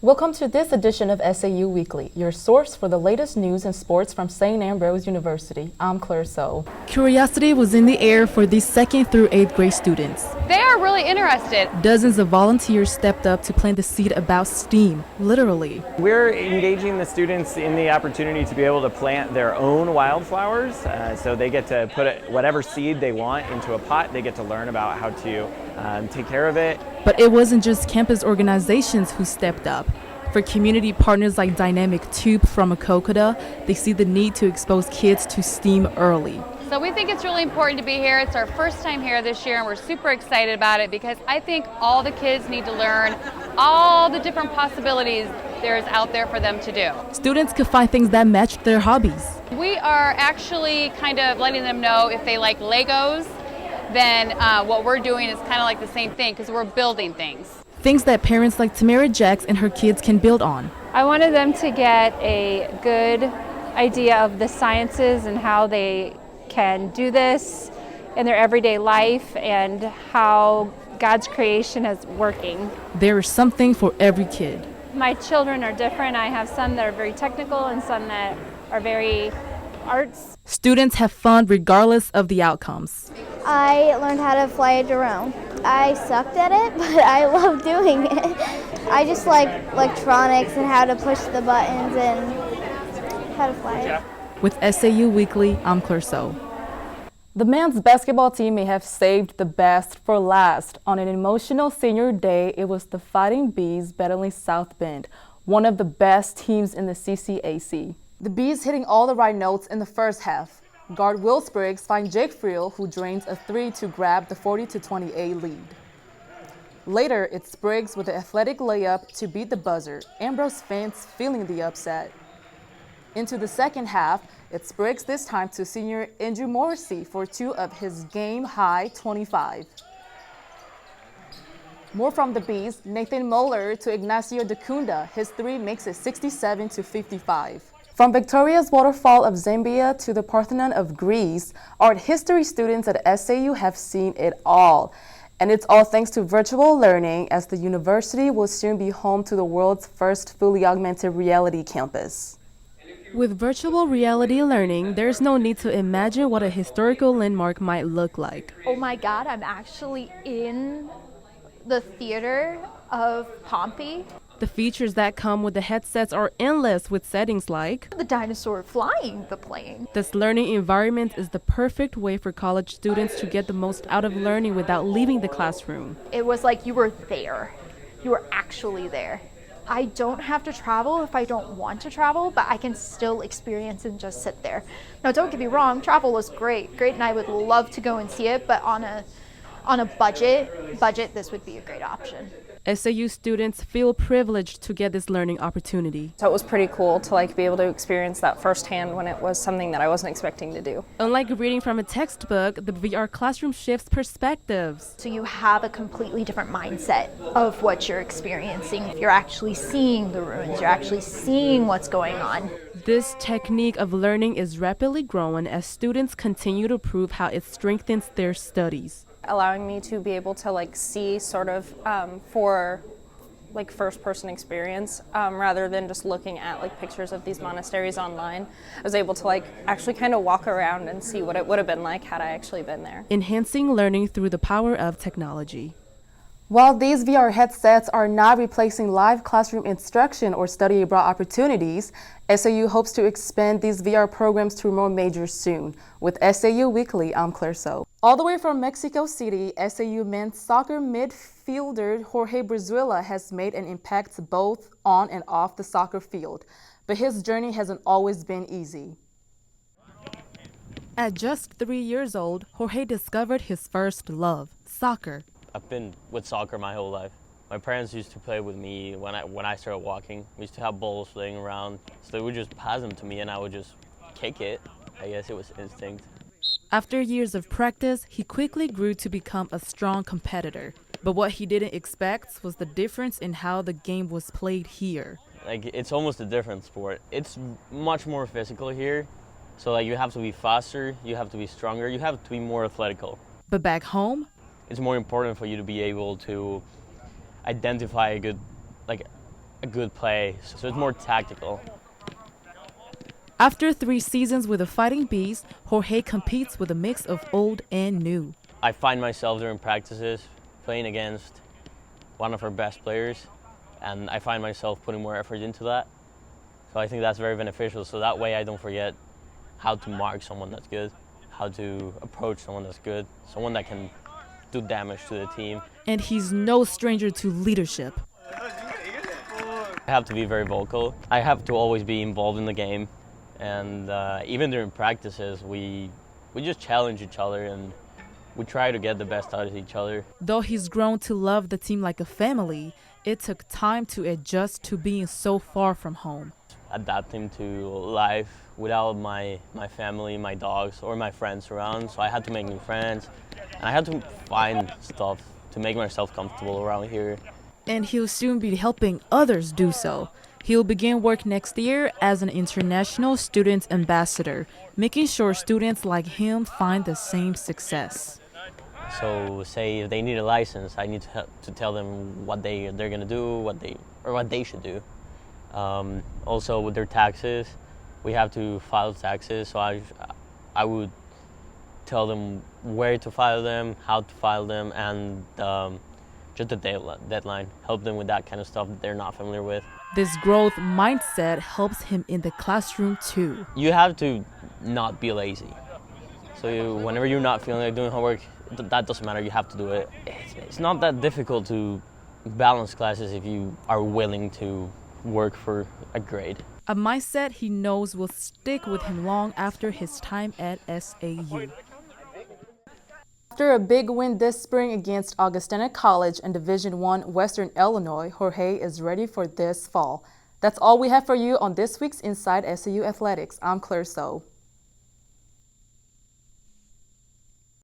Welcome to this edition of SAU Weekly, your source for the latest news and sports from St. Ambrose University. I'm Kler Soe. Curiosity was in the air for these 2nd through 8th grade students. They are really interested. Dozens of volunteers stepped up to plant the seed about STEAM, literally. We're engaging the students in the opportunity to be able to plant their own wildflowers. So they get to put whatever seed they want into a pot. They get to learn about how to take care of it. But it wasn't just campus organizations who stepped up. For community partners like Dynamic Tube from Akokoda, they see the need to expose kids to STEAM early. So we think it's really important to be here. It's our first time here this year and we're super excited about it because I think all the kids need to learn all the different possibilities there's out there for them to do. Students could find things that match their hobbies. We are actually kind of letting them know if they like Legos, then what we're doing is kind of like the same thing because we're building things. Things that parents like Tamara Jacks and her kids can build on. I wanted them to get a good idea of the sciences and how they can do this in their everyday life and how God's creation is working. There is something for every kid. My children are different. I have some that are very technical and some that are very arts. Students have fun regardless of the outcomes. I learned how to fly a drone. I sucked at it, but I love doing it. I just like electronics and how to push the buttons and how to fly it. With SAU Weekly, I'm Kler Soe. The men's basketball team may have saved the best for last. On an emotional senior day, it was the Fighting Bees battling South Bend, one of the best teams in the CCAC. The Bees hitting all the right notes in the first half. Guard Will Spriggs finds Jake Friel, who drains a three to grab the 40-28 lead. Later, it's Spriggs with the athletic layup to beat the buzzer. Ambrose fans feeling the upset. Into the second half, it's Spriggs this time to senior Andrew Morrissey for two of his game-high 25. More from the Bees, Nathan Moeller to Ignacio Dacunda. His three makes it 67-55. From Victoria's Waterfall of Zambia to the Parthenon of Greece, art history students at SAU have seen it all. And it's all thanks to virtual learning, as the university will soon be home to the world's first fully augmented reality campus. With virtual reality learning, there's no need to imagine what a historical landmark might look like. Oh my God, I'm actually in the theater of Pompey. The features that come with the headsets are endless, with settings like The dinosaur flying the plane. this learning environment is the perfect way for college students to get the most out of learning without leaving the classroom. It was like you were there. You were actually there. I don't have to travel if I don't want to travel, but I can still experience and just sit there. Now, don't get me wrong, travel was great, and I would love to go and see it, but on a budget, this would be a great option. SAU students feel privileged to get this learning opportunity. So it was pretty cool to be able to experience that firsthand when it was something that I wasn't expecting to do. Unlike reading from a textbook, the VR classroom shifts perspectives. So you have a completely different mindset of what you're experiencing. You're actually seeing the ruins, you're actually seeing what's going on. This technique of learning is rapidly growing as students continue to prove how it strengthens their studies. Allowing me to be able to see sort of for first person experience rather than just looking at pictures of these monasteries online. I was able to actually kind of walk around and see what it would have been like had I actually been there. Enhancing learning through the power of technology. While these VR headsets are not replacing live classroom instruction or study abroad opportunities, SAU hopes to expand these VR programs to more majors soon. With SAU Weekly, I'm Kler Soe. All the way from Mexico City, SAU men's soccer midfielder Jorge Brizuela has made an impact both on and off the soccer field. But his journey hasn't always been easy. At just 3 years old, Jorge discovered his first love, soccer. I've been with soccer my whole life. My parents used to play with me when I started walking. We used to have balls laying around, so they would just pass them to me and I would just kick it. I guess it was instinct. After years of practice, he quickly grew to become a strong competitor. But what he didn't expect was the difference in how the game was played here. It's almost a different sport. It's much more physical here. So you have to be faster, you have to be stronger, you have to be more athletical. But back home, it's more important for you to be able to identify a good a good play, so it's more tactical. After 3 seasons with the Fighting Bees, Jorge competes with a mix of old and new. I find myself during practices playing against one of our best players, and I find myself putting more effort into that. So I think that's very beneficial, so that way I don't forget how to mark someone that's good, how to approach someone that's good, someone that can do damage to the team. And he's no stranger to leadership. I have to be very vocal. I have to always be involved in the game. And even during practices, we just challenge each other and we try to get the best out of each other. Though he's grown to love the team like a family, it took time to adjust to being so far from home. Adapting to life without my family, my dogs, or my friends around. So I had to make new friends and I had to find stuff to make myself comfortable around here. And he'll soon be helping others do so. He'll begin work next year as an international student ambassador, making sure students like him find the same success. So say if they need a license, I need to tell them what they're going to do, what they should do. Also with their taxes, we have to file taxes, so I would tell them where to file them, how to file them, and just the deadline. Help them with that kind of stuff that they're not familiar with. This growth mindset helps him in the classroom too. You have to not be lazy. So whenever you're not feeling like doing homework, that doesn't matter, you have to do it. It's not that difficult to balance classes if you are willing to work for a grade. A mindset he knows will stick with him long after his time at SAU. After a big win this spring against Augustana College and Division I Western Illinois, Jorge is ready for this fall. That's all we have for you on this week's Inside SAU Athletics. I'm Kler Soe.